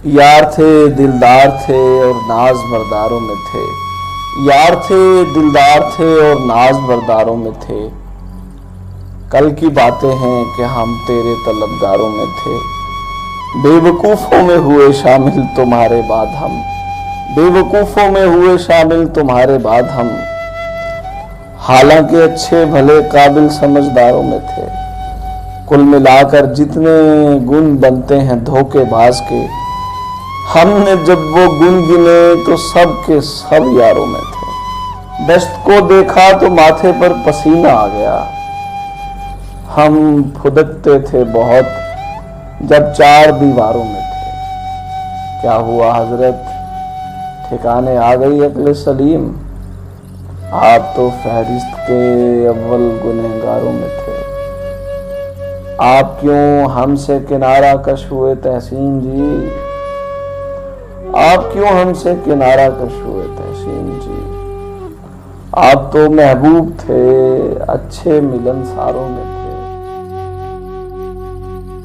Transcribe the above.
یار تھے دلدار تھے اور ناز برداروں میں تھے، یار تھے دلدار تھے اور ناز برداروں میں تھے، کل کی باتیں ہیں کہ ہم تیرے طلبگاروں میں تھے، بے وقوفوں میں ہوئے شامل تمہارے بعد ہم، بے وقوفوں میں ہوئے شامل تمہارے بعد ہم، حالانکہ اچھے بھلے قابل سمجھداروں میں تھے، کل ملا کر جتنے گن بنتے ہیں دھوکے باز کے، ہم نے جب وہ گن گنے تو سب کے سب یاروں میں تھے، دشت کو دیکھا تو ماتھے پر پسینہ آ گیا، ہم پھدکتے تھے بہت جب چار دیواروں میں تھے، کیا ہوا حضرت ٹھکانے آ گئی عقل سلیم، آپ تو فہرست کے اول گنہگاروں میں تھے، آپ کیوں ہم سے کنارہ کش ہوئے تحسین جی، آپ کیوں ہم سے کنارہ کش ہوئے تحسین جی، آپ تو محبوب تھے اچھے ملنساروں میں تھے۔